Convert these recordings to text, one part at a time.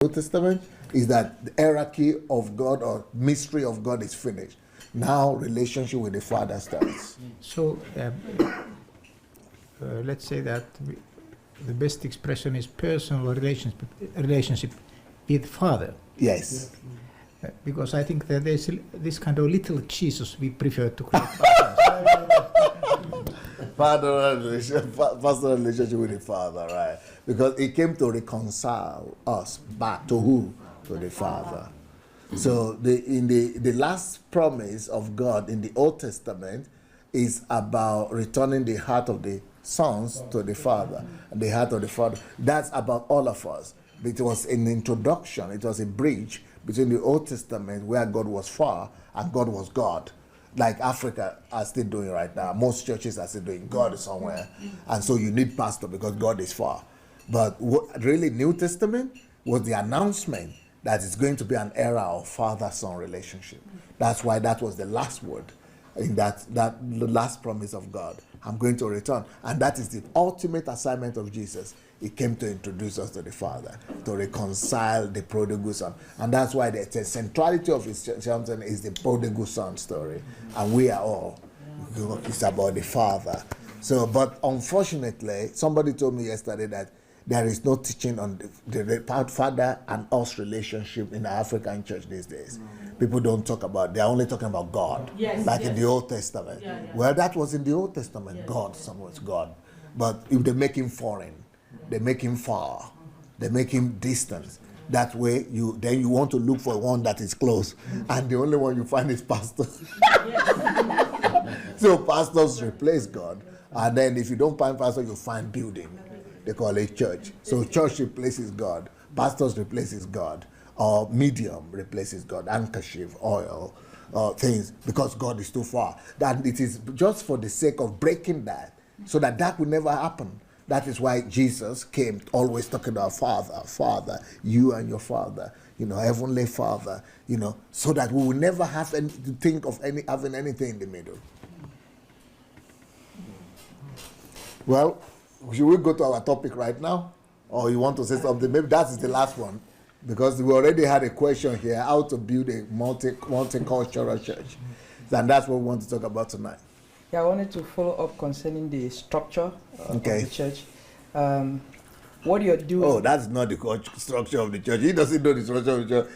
Old Testament is that the hierarchy of God or mystery of God is finished. Now relationship with the Father starts. So let's say that the best expression is personal relationship with Father. Yes. Because I think that there's this kind of little Jesus we prefer to call Personal relationship with the Father, right? Because He came to reconcile us back to who? To the Father. So the last promise of God in the Old Testament is about returning the heart of the sons to the Father, and the heart of the Father. That's about all of us. It was an introduction. It was a bridge between the Old Testament, where God was far and God was God, like Africa are still doing right now. Most churches are still doing God is somewhere, and so you need pastor because God is far. But what really New Testament was the announcement that it's going to be an era of father-son relationship. That's why that was the last word in that the last promise of God. I'm going to return, and that is the ultimate assignment of Jesus. He came to introduce us to the Father, to reconcile the prodigal son. And that's why the centrality of his something is the prodigal son story. And we are all, it's about the Father. So, but unfortunately, somebody told me yesterday that there is no teaching on the Father and us relationship in the African church these days. People don't talk about, they're only talking about God, like in the Old Testament. Well, that was in the Old Testament, God, someone's God. But if they make him foreign, they make him far, they make him distant. That way, you want to look for one that is close, and the only one you find is pastor. So pastors replace God, and then if you don't find pastor, you find building. They call it church. So church replaces God, pastors replaces God, or medium replaces God, handkerchief, oil, things, because God is too far. That it is just for the sake of breaking that, so that will never happen. That is why Jesus came always talking about Father, you and your Father, Heavenly Father, so that we will never have to think of having anything in the middle. Well, should we go to our topic right now? Or you want to say something? Maybe that is the last one, because we already had a question here, how to build a multicultural church. And that's what we want to talk about tonight. Yeah, I wanted to follow up concerning the structure of the church. What you're doing... Oh, that's not the structure of the church. He doesn't know the structure of the church.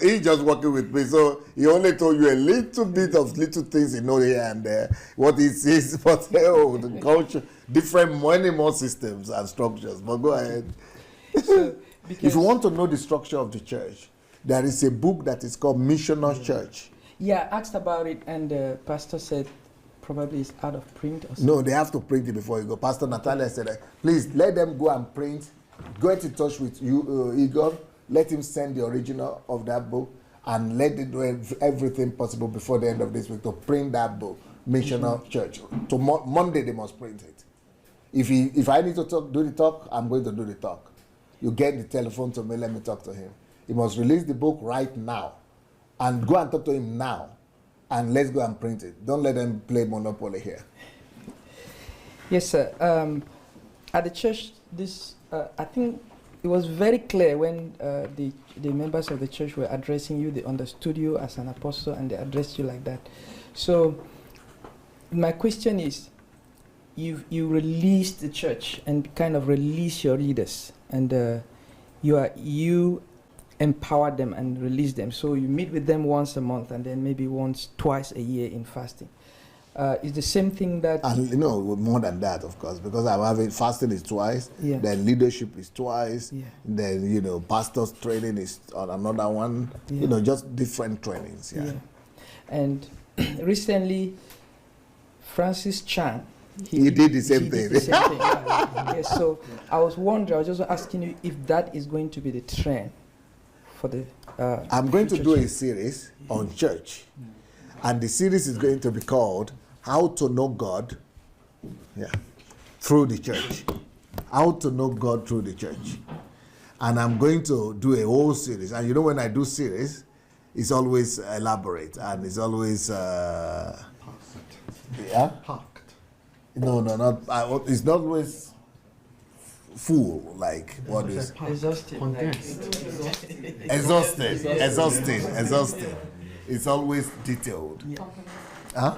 He's just working with me. So he only told you a little bit of little things he knows here and there. What he sees, but the culture, many more systems and structures. But go ahead. So, if you want to know the structure of the church, there is a book that is called Missional Church. Yeah, I asked about it, and the pastor said probably it's out of print or something. No, they have to print it before you go. Pastor Natalia said, please let them go and print. Get in touch with you, Igor. Let him send the original of that book, and let them do everything possible before the end of this week to print that book, Missional Church. Monday they must print it. If I need to do the talk, I'm going to do the talk. You get the telephone to me, let me talk to him. He must release the book right now, and go and talk to him now. And let's go and print it. Don't let them play Monopoly here. Yes, sir. At the church, I think it was very clear when the members of the church were addressing you. They understood you as an apostle, and they addressed you like that. So my question is, you release the church and kind of release your leaders, and you empower them and release them. So you meet with them once a month, and then maybe twice a year in fasting. It's the same thing that... And more than that, of course, because I'm having fasting is twice, then leadership is twice, then, pastors training is on another one, just different trainings. Yeah. And recently, Francis Chan, he did the same thing. Yes, so I was just asking you if that is going to be the trend for the... I'm going to do a series on church, and the series is going to be called How to Know God Through the Church. How to Know God Through the Church. And I'm going to do a whole series. And when I do series, it's always elaborate, and it's always... Packed. No, not... it's not always full, like what is Exhausted. exhausting. It's always detailed. Huh?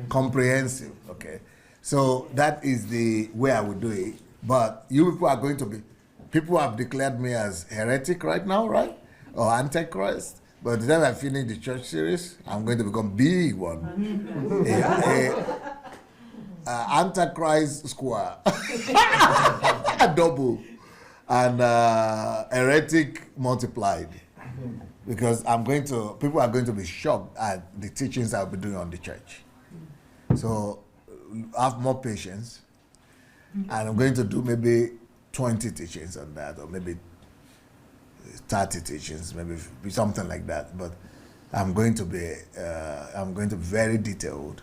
Comprehensive. Okay. So that is the way I would do it. But you people are going to be, people have declared me as heretic right now, right? Or antichrist. But the time I finish the church series, I'm going to become big one. Antichrist square. Double. And heretic multiplied. Because people are going to be shocked at the teachings I'll be doing on the church. So have more patience. And I'm going to do maybe 20 teachings on that, or maybe 30 teachings, maybe something like that. But I'm going to be very detailed,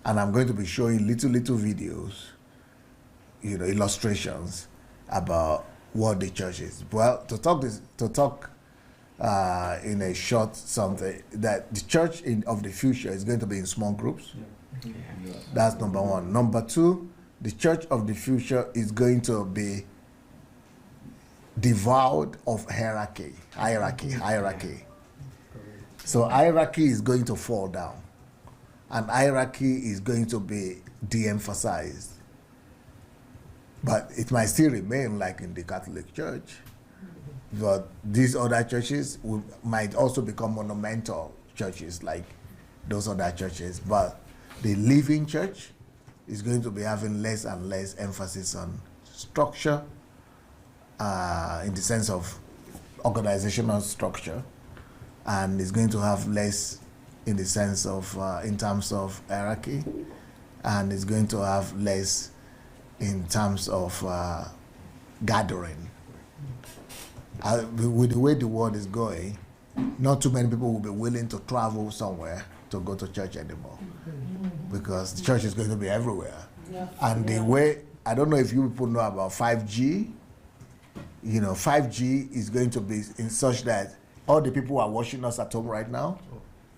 and I'm going to be showing little videos, illustrations about what the church is. Well, to talk in a short something, that the church of the future is going to be in small groups. Yeah. That's number one. Number two, the church of the future is going to be devoid of hierarchy. So hierarchy is going to fall down, and hierarchy is going to be de-emphasized. But it might still remain like in the Catholic Church. But these other churches might also become monumental churches like those other churches. But the living church is going to be having less and less emphasis on structure, in the sense of organizational structure, and is going to have less in the sense of, in terms of hierarchy, and is going to have less in terms of gathering. With the way the world is going, not too many people will be willing to travel somewhere to go to church anymore, because the church is going to be everywhere. Yeah. And the way, I don't know if you people know about 5G. 5G is going to be in such that all the people who are watching us at home right now,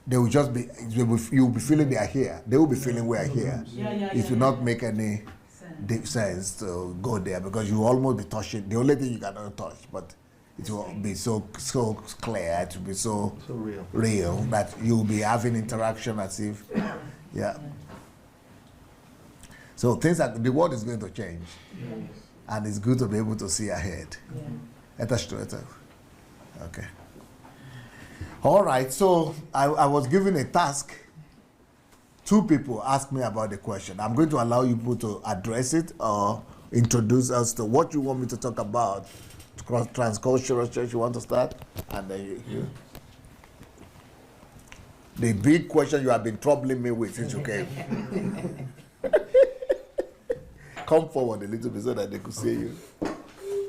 they will just be, you'll be feeling they are here. They will be feeling we are here. It will not make any deep sense to go there, because you will almost be touching. The only thing you cannot touch, but it will be so clear, it will be so real that you'll be having interaction as if, yeah. So things like the world is going to change, and it's good to be able to see ahead. Okay. All right. So I was given a task. Two people asked me about the question. I'm going to allow you people to address it or introduce us to what you want me to talk about. Transcultural church, you want to start? And then you. The big question you have been troubling me with since you came. Come forward a little bit so that they could see you.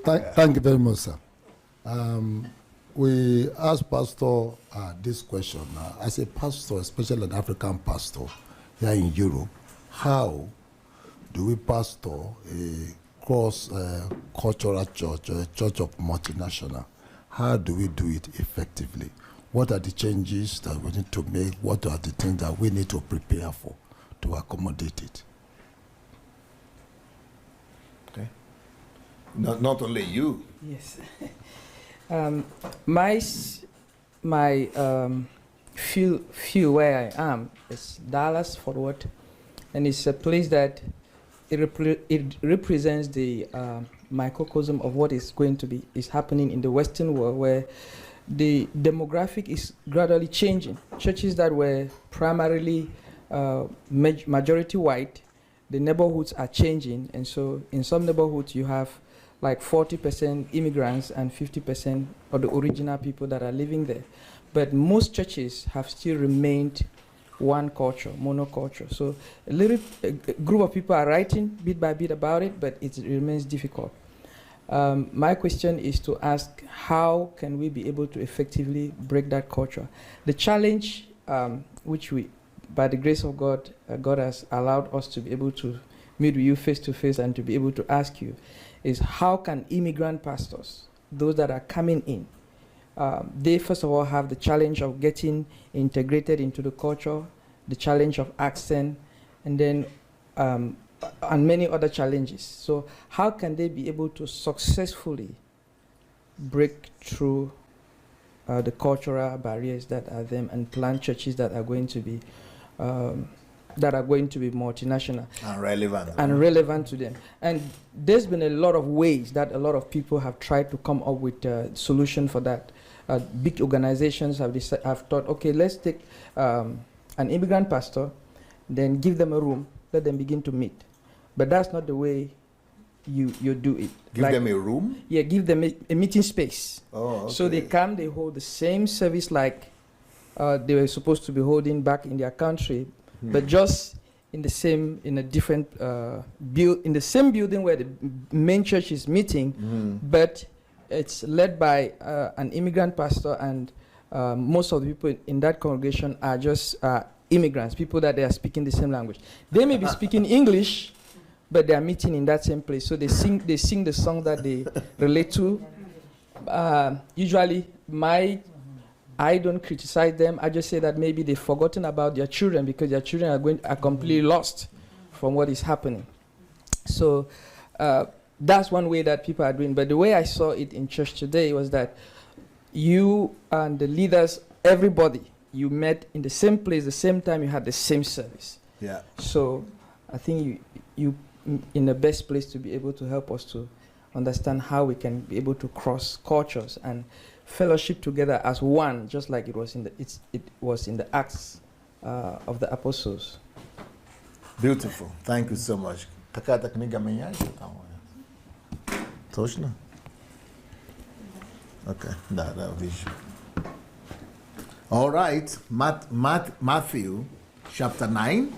Thank you very much, sir. We asked Pastor this question. As a pastor, especially an African pastor here in Europe, how do we pastor a cross-cultural church, or a church of multinational? How do we do it effectively? What are the changes that we need to make? What are the things that we need to prepare for to accommodate it? Okay. Not only you. Yes. My field where I am is Dallas, Fort Worth, and it's a place that it represents the microcosm of what is happening in the Western world, where the demographic is gradually changing. Churches that were primarily majority white, the neighborhoods are changing, and so in some neighborhoods you have like 40% immigrants and 50% of the original people that are living there. But most churches have still remained one culture, monoculture. So a group of people are writing bit by bit about it, but it remains difficult. My question is to ask, how can we be able to effectively break that culture? The challenge, which we, by the grace of God, God has allowed us to be able to meet with you face to face and to be able to ask you, is how can immigrant pastors, those that are coming in, they first of all have the challenge of getting integrated into the culture, the challenge of accent, and then and many other challenges. So how can they be able to successfully break through the cultural barriers that are them and plant churches that are going to be multinational and relevant to them? And there's been a lot of ways that a lot of people have tried to come up with a solution for that. Big organizations have thought, okay, let's take an immigrant pastor, then give them a room, let them begin to meet. But that's not the way you do it. Give them a room? Yeah, give them a meeting space. Oh, okay. So they come, they hold the same service like they were supposed to be holding back in their country, but just in the same building where the main church is meeting, but it's led by an immigrant pastor, and most of the people in that congregation are just immigrants, people that they are speaking the same language. They may be speaking English, but they are meeting in that same place. So they sing the song that they relate to. Usually, I don't criticize them. I just say that maybe they've forgotten about their children because their children are completely lost from what is happening. So that's one way that people are doing. But the way I saw it in church today was that you and the leaders, everybody, you met in the same place, the same time, you had the same service. Yeah. So I think you in the best place to be able to help us to understand how we can be able to cross cultures and fellowship together as one, just like it was in the Acts of the Apostles. Beautiful. Thank you so much. Точно? Okay, that vision. All right, Matthew chapter 9,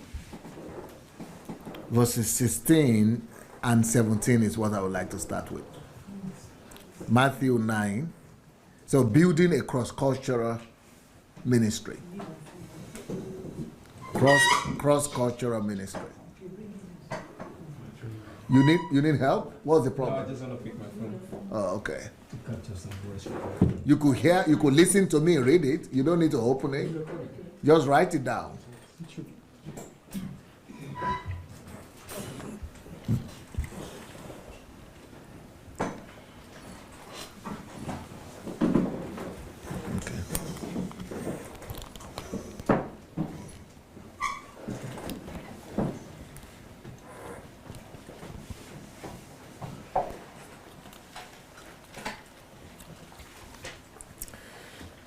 verses 16 and 17 is what I would like to start with. Matthew 9. So building a cross-cultural ministry. Cross-cultural ministry. You need help? What's the problem? No, I just want to pick my phone. Oh, okay. You could listen to me read it. You don't need to open it. Just write it down.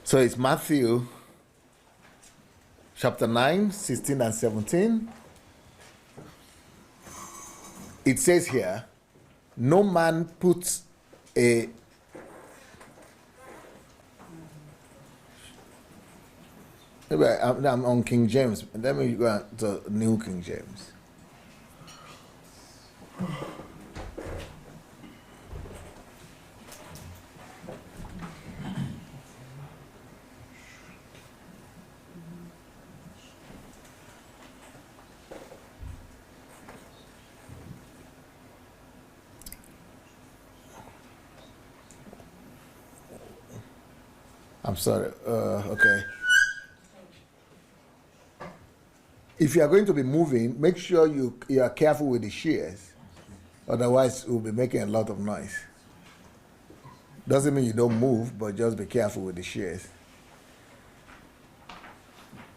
So it's Matthew chapter 9, 16 and 17. It says here, no man puts a I'm on King James. Let me go to New King James. I'm sorry. Okay. If you are going to be moving, make sure you are careful with the shears. Otherwise, we'll be making a lot of noise. Doesn't mean you don't move, but just be careful with the shears.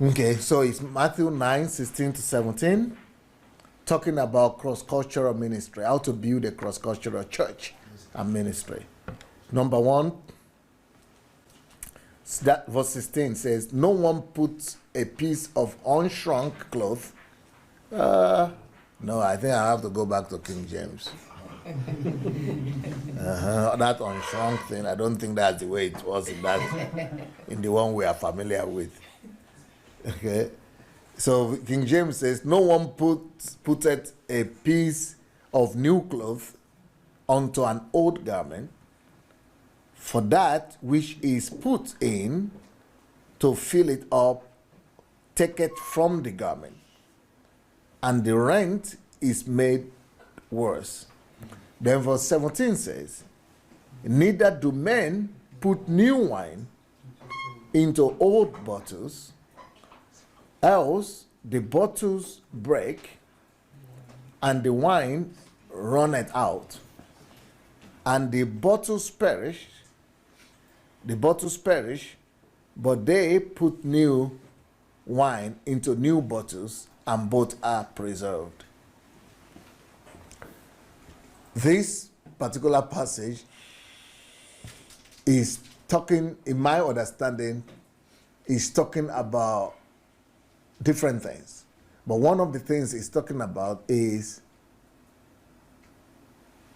Okay, so it's Matthew 9, 16 to 17, talking about cross-cultural ministry, how to build a cross-cultural church and ministry. Number one, that verse 16 says, no one puts a piece of unshrunk cloth. No, I think I have to go back to King James. That unshrunk thing, I don't think that's the way it was in the one we are familiar with. Okay, so King James says, no one putteth a piece of new cloth onto an old garment, for that which is put in to fill it up taketh from the garment, and the rent is made worse. Then verse 17 says, neither do men put new wine into old bottles, else the bottles break, and the wine runneth out, and the bottles perish, but they put new wine into new bottles, and both are preserved. This particular passage is talking, in my understanding, is talking about different things. But one of the things it's talking about is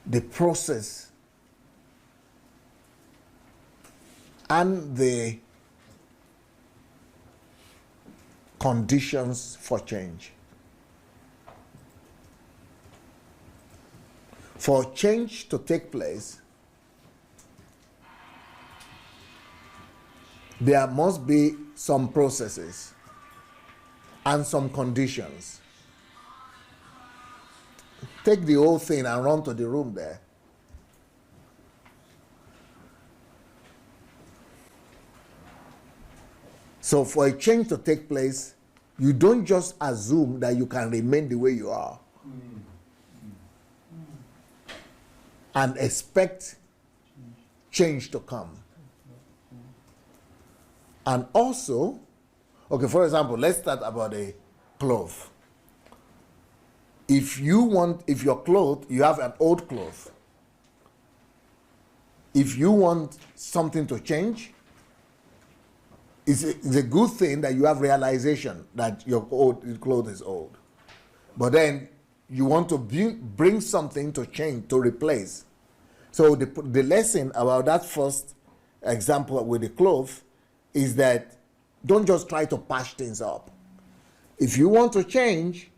the process and the conditions for change. For change to take place, there must be some processes and some conditions. Take the whole thing and run to the room there. So for a change to take place, you don't just assume that you can remain the way you are and expect change to come. And also, okay, for example, let's start about a cloth. If your cloth, you have an old cloth. If you want something to change, it's a good thing that you have realization that your cloth is old. But then you want to bring something to change, to replace. So the lesson about that first example with the cloth is that don't just try to patch things up. If you want to change,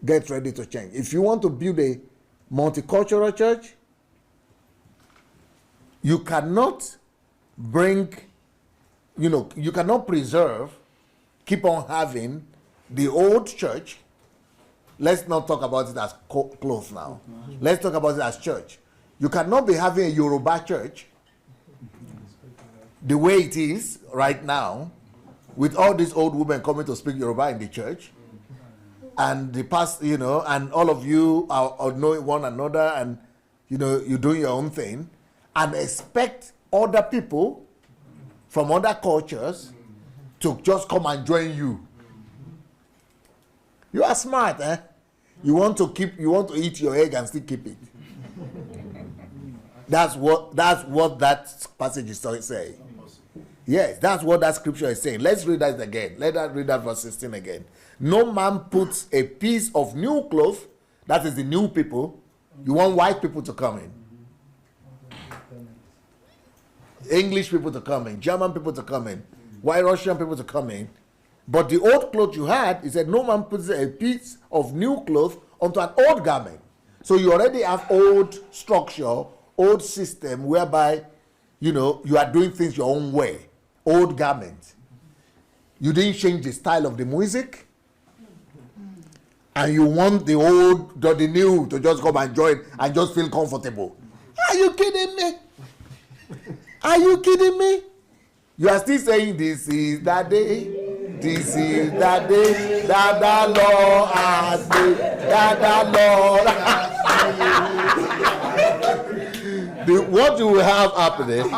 get ready to change. If you want to build a multicultural church, you cannot you cannot preserve, keep on having the old church. Let's not talk about it as clothes now. Let's talk about it as church. You cannot be having a Yoruba church the way it is right now, with all these old women coming to speak Yoruba in the church, and the past, and all of you are knowing one another, and you're doing your own thing, and expect other people from other cultures to just come and join you. You are smart, eh? You want to eat your egg and still keep it. That's what that passage is saying. Yes, that's what that scripture is saying. Let's read that again. Let us read that verse 16 again. No man puts a piece of new cloth, that is the new people. You want white people to come in, English people to come in, German people to come in, white Russian people to come in. But the old cloth you had, he said, no man puts a piece of new cloth onto an old garment. So you already have old structure, old system, whereby, you are doing things your own way. Old garment. You didn't change the style of the music. And you want the new to just come and join and just feel comfortable. Are you kidding me? Are you kidding me? You are still saying this is that day. This is that day that the Lord has made. That the Lord. What you will have happening,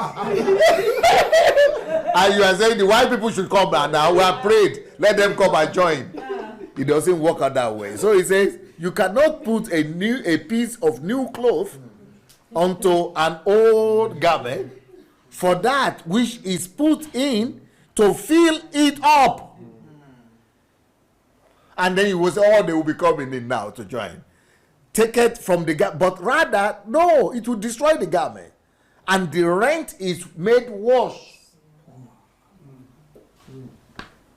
and you are saying the white people should come back now. We have prayed. Let them come and join. It doesn't work out that way. So he says you cannot put a piece of new cloth onto an old garment, for that which is put in to fill it up. And then you will say, they will be coming in now to join. Take it from the garment. But rather, no, it will destroy the garment. And the rent is made worse.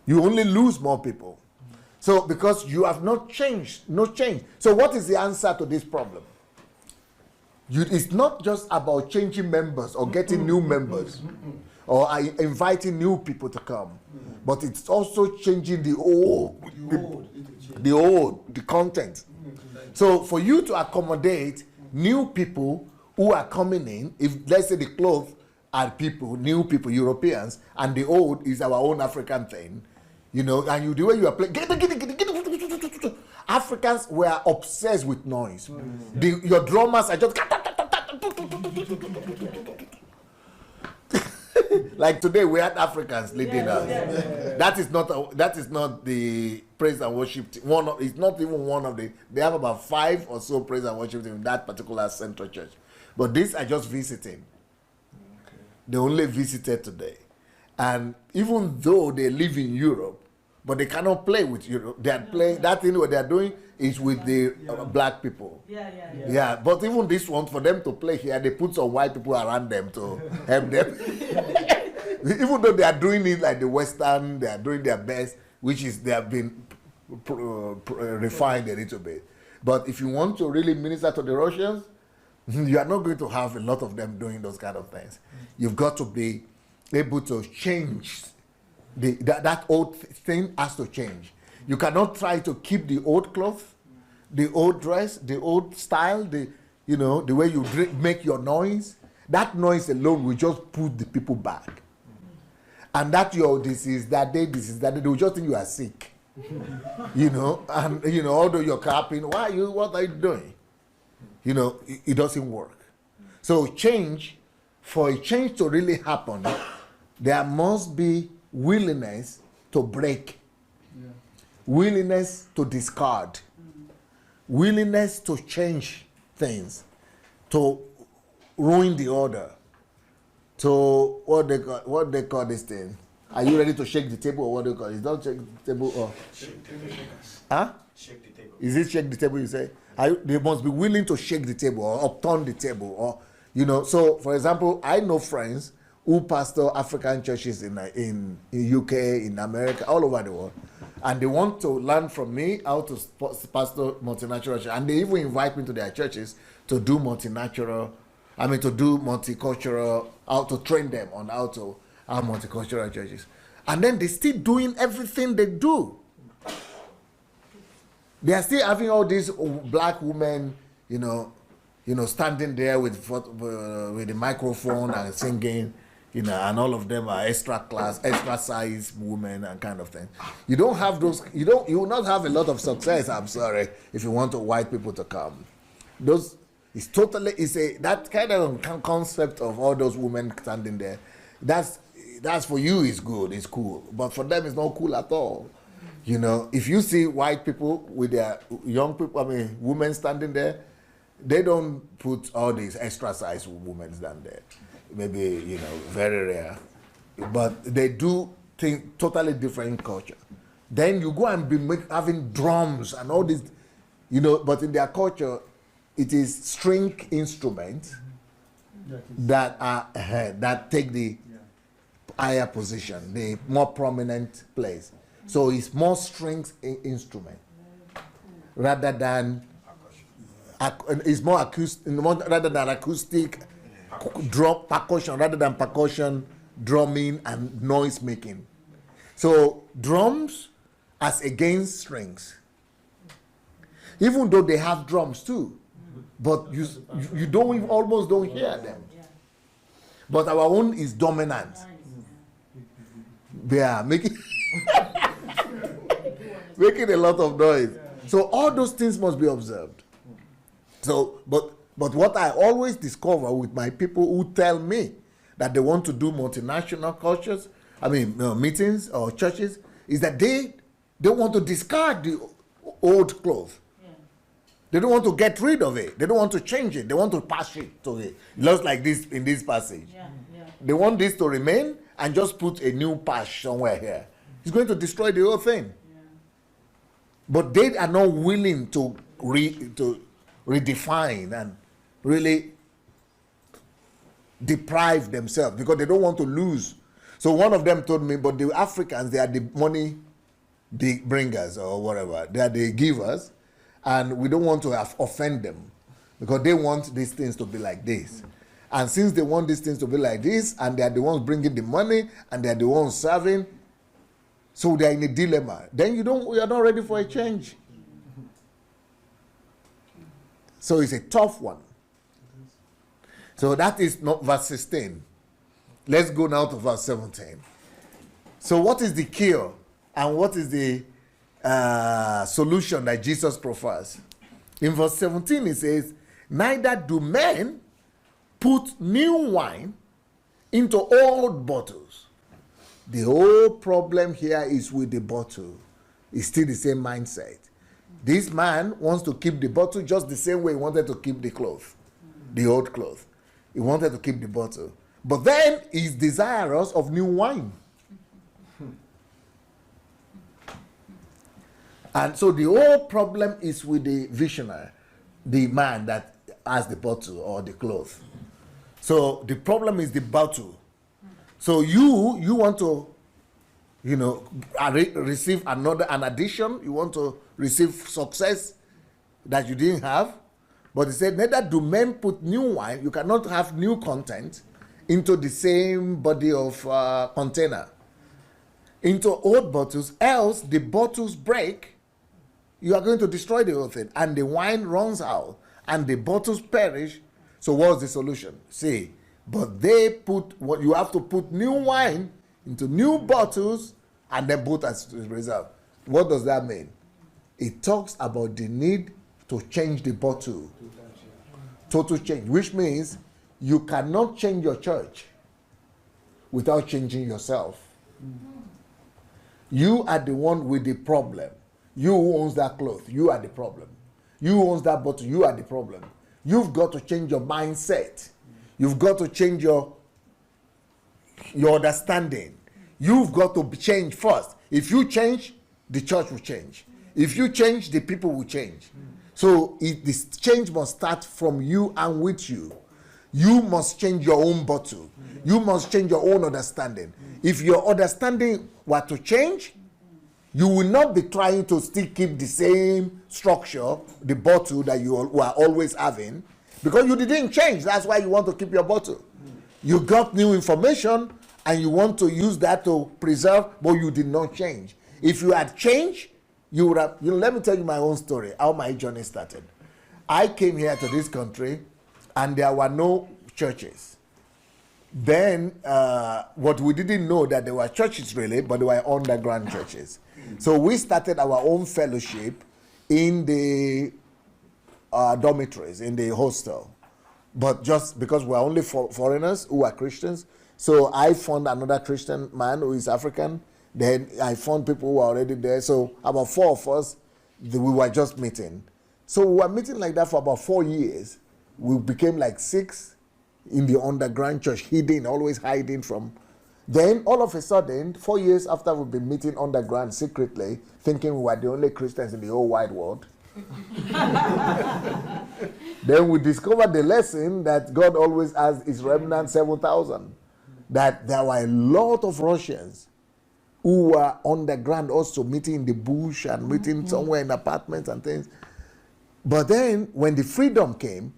You only lose more people. So, because you have not changed, no change. So, what is the answer to this problem? It's not just about changing members or getting new members or inviting new people to come, but it's also changing the content. So for you to accommodate new people who are coming in, if let's say the clothes are new people, Europeans, and the old is our own African thing, and the way you are playing, Africans were obsessed with noise. Your drummers are just like today we had Africans leading us. That is not the praise and worship team. It's not even one of the. They have about 5 or so praise and worship team in that particular central church. But these are just visiting. They only visited today, and even though they live in Europe, but they cannot play with Europe. They are playing that thing. What they are doing is with the black people. Yeah. But even this one, for them to play here, they put some white people around them to help them. Even though they are doing it like the Western, they are doing their best, which is they have been refined a little bit. But if you want to really minister to the Russians, you are not going to have a lot of them doing those kind of things. You've got to be able to change. That old thing has to change. You cannot try to keep the old cloth, the old dress, the old style, the way you make your noise. That noise alone will just put the people back. And that this is that day, they will just think you are sick. And although you're clapping, what are you doing? It doesn't work. So for a change to really happen, there must be willingness to break, willingness to discard, willingness to change things, to ruin the order, to what they call this thing. Are you ready to shake the table, or what do you call it? Don't shake the table, or shake the table. Huh? Shake the table. Is it shake the table? You say they must be willing to shake the table or upturn the table, or So, for example, I know friends who pastor African churches in UK, in America, all over the world, and they want to learn from me how to pastor multinational churches, and they even invite me to their churches to do multinational. To do multicultural, how to train them on how to have multicultural churches, and then they still doing everything they do. They are still having all these black women, standing there with the microphone and singing, and all of them are extra size women and kind of thing. You don't have those. You will not have a lot of success. I'm sorry, if you want white people to come. That kind of concept of all those women standing there. That's for you is good, it's cool, but for them it's not cool at all. If you see white people with their young people, women standing there, they don't put all these extra size women down there. Maybe, very rare. But they do think totally different culture. Then you go and be having drums and all this, but in their culture, it is string instruments that take the higher position, the more prominent place. So it's more strings instrument rather than it's more acoustic, rather than acoustic drum percussion, rather than percussion, drumming and noise making. So drums as against strings, even though they have drums too, but you almost don't hear them. But our own is dominant. They are making a lot of noise. So all those things must be observed. So, but what I always discover with my people who tell me that they want to do multinational cultures, meetings or churches, is that they don't want to discard the old clothes. They don't want to get rid of it. They don't want to change it. They want to pass it to it. Just like this in this passage. They want this to remain and just put a new patch somewhere here. It's going to destroy the whole thing. But they are not willing to redefine and really deprive themselves because they don't want to lose. So one of them told me, but the Africans, they are the money bringers or whatever. They are the givers. And we don't want to offend them because they want these things to be like this. And since they want these things to be like this, and they are the ones bringing the money, and they are the ones serving, so they are in a dilemma. Then you are not ready for a change. So it's a tough one. So that is not verse 16. Let's go now to verse 17. So what is the cure? And what is the solution that Jesus prefers. In verse 17, it says, neither do men put new wine into old bottles. The whole problem here is with the bottle. It's still the same mindset. This man wants to keep the bottle just the same way he wanted to keep the cloth, the old cloth. He wanted to keep the bottle. But then he's desirous of new wine. And so the whole problem is with the visionary, the man that has the bottle or the cloth. So the problem is the bottle. So you want to, receive an addition. You want to receive success that you didn't have. But he said, neither do men put new wine. You cannot have new content into the same body of container, into old bottles, else the bottles break. You are going to destroy the whole thing, and the wine runs out, and the bottles perish. So what's the solution? See, but they put what you have to put new wine into new bottles, and then put as reserve. What does that mean? It talks about the need to change the bottle. Total change, which means you cannot change your church without changing yourself. You are the one with the problem. You who owns that cloth, you are the problem. You who owns that bottle, you are the problem. You've got to change your mindset. You've got to change your understanding. You've got to change first. If you change, the church will change. If you change, the people will change. So this change must start from you and with you. You must change your own bottle. You must change your own understanding. If your understanding were to change, you will not be trying to still keep the same structure, the bottle that you are always having, because you didn't change. That's why you want to keep your bottle. You got new information and you want to use that to preserve, but you did not change. If you had changed, you would have, let me tell you my own story, how my journey started. I came here to this country and there were no churches. Then what we didn't know that there were churches really, but they were underground churches. So we started our own fellowship in the dormitories, in the hostel. But just because we're only foreigners who are Christians, so I found another Christian man who is African. Then I found people who were already there. So about 4 of us, we were just meeting. So we were meeting like that for about 4 years. We became like 6 in the underground church, hidden, always hiding from. Then all of a sudden, 4 years after we've been meeting underground secretly, thinking we were the only Christians in the whole wide world, then we discovered the lesson that God always has his remnant 7,000. That there were a lot of Russians who were underground also meeting in the bush and meeting somewhere in apartments and things. But then when the freedom came,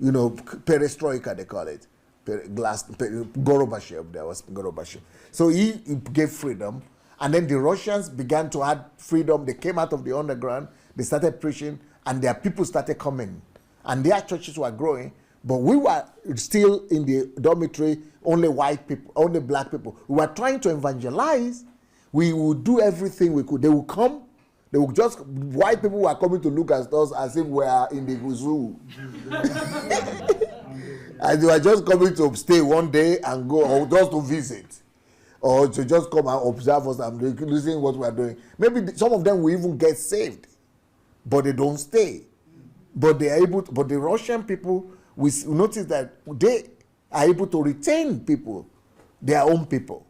perestroika they call it, Gorbachev, there was Gorbachev. So he gave freedom, and then the Russians began to add freedom. They came out of the underground, they started preaching, and their people started coming. And their churches were growing, but we were still in the dormitory, only white people, only black people. We were trying to evangelize. We would do everything we could. They would come. They would just, white people were coming to look at us as if we were in the zoo. And they were just coming to stay one day and go, or just to visit. Or to just come and observe us and listen what we are doing. Maybe some of them will even get saved, but they don't stay. But they are able to, but the Russian people, we notice that they are able to retain people, their own people.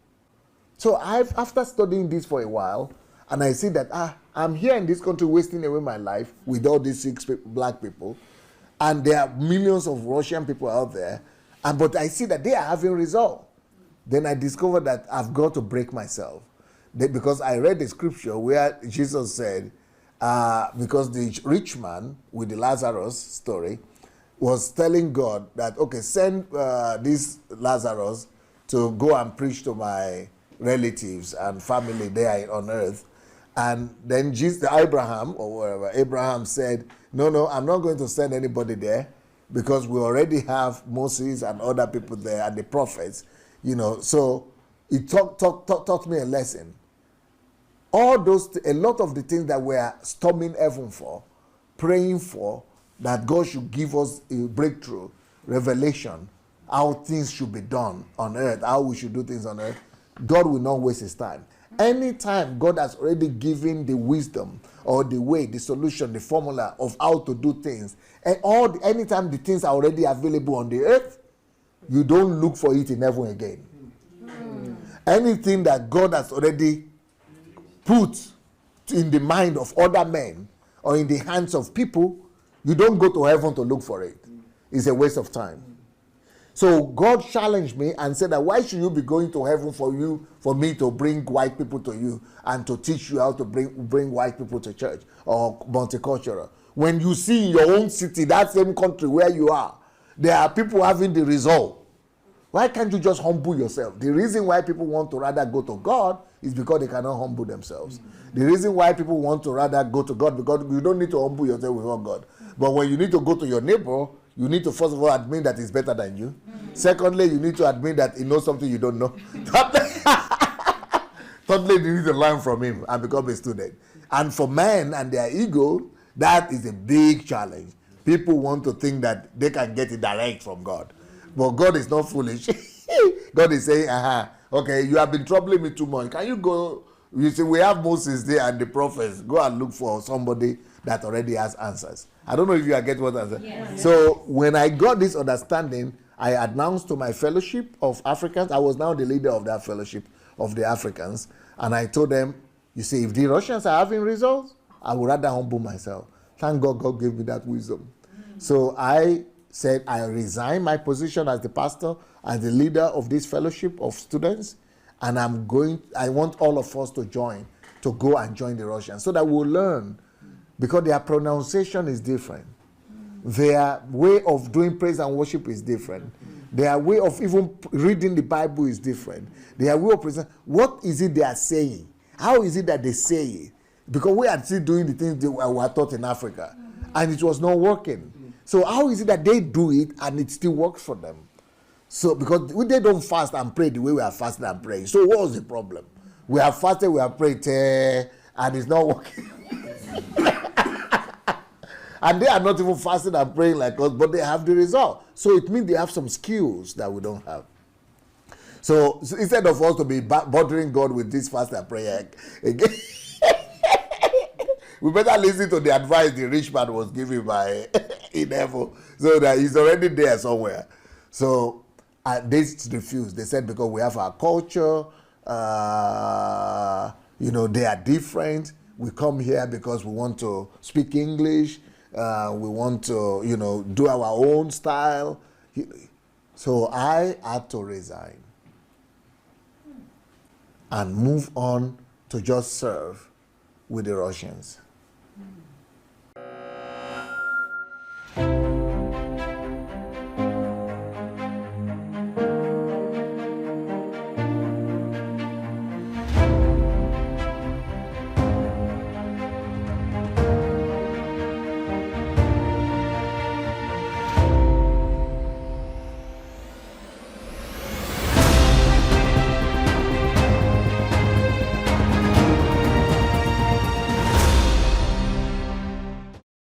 So after studying this for a while, and I see that I'm here in this country wasting away my life with all these 6 black people, and there are millions of Russian people out there, but I see that they are having results. Then I discovered that I've got to break myself. Because I read the scripture where Jesus said, because the rich man with the Lazarus story was telling God that, okay, send this Lazarus to go and preach to my relatives and family there on earth. And then Abraham said, no, I'm not going to send anybody there because we already have Moses and other people there and the prophets, So he taught me a lesson. All those, a lot of the things that we are storming heaven for, praying for, that God should give us a breakthrough, revelation, how things should be done on earth, how we should do things on earth, God will not waste his time. Anytime God has already given the wisdom or the way, the solution, the formula of how to do things, and anytime the things are already available on the earth, you don't look for it in heaven again. Anything that God has already put in the mind of other men or in the hands of people, you don't go to heaven to look for it. It's a waste of time. So God challenged me and said that why should you be going to heaven for me to bring white people to you and to teach you how to bring white people to church or multicultural? When you see in your own city, that same country where you are, there are people having the result. Why can't you just humble yourself? The reason why people want to rather go to God is because they cannot humble themselves. The reason why people want to rather go to God, because you don't need to humble yourself before God. But when you need to go to your neighbor, you need to first of all admit that he's better than you. Secondly, you need to admit that he knows something you don't know. Thirdly, you need to learn from him and become a student. And for men and their ego, that is a big challenge. People want to think that they can get it direct from God. But God is not foolish. God is saying, okay, you have been troubling me too much. Can you go? You see, we have Moses there and the prophets. Go and look for somebody that already has answers. I don't know if you are getting what I'm saying. Yes. So when I got this understanding, I announced to my fellowship of Africans. I was now the leader of that fellowship of the Africans. And I told them, you see, if the Russians are having results, I would rather humble myself. Thank God God gave me that wisdom. So I said I resign my position as the pastor, as the leader of this fellowship of students, and I want all of us to go and join the Russians so that we'll learn, because their pronunciation is different. Their way of doing praise and worship is different. Their way of even reading the Bible is different. Their way of present, what is it they are saying? How is it that they say it? Because we are still doing the things that were taught in Africa, and it was not working. So how is it that they do it and it still works for them? So because they don't fast and pray the way we are fasting and praying. So what was the problem? We have fasted, we have prayed, and it's not working. And they are not even fasting and praying like us, but they have the result. So it means they have some skills that we don't have. So instead of us to be bothering God with this fast and prayer again, we better listen to the advice the rich man was given by in heaven, so that he's already there somewhere. So they refused. They said because we have our culture, they are different. We come here because we want to speak English. We want to, do our own style. So I had to resign and move on to just serve with the Russians.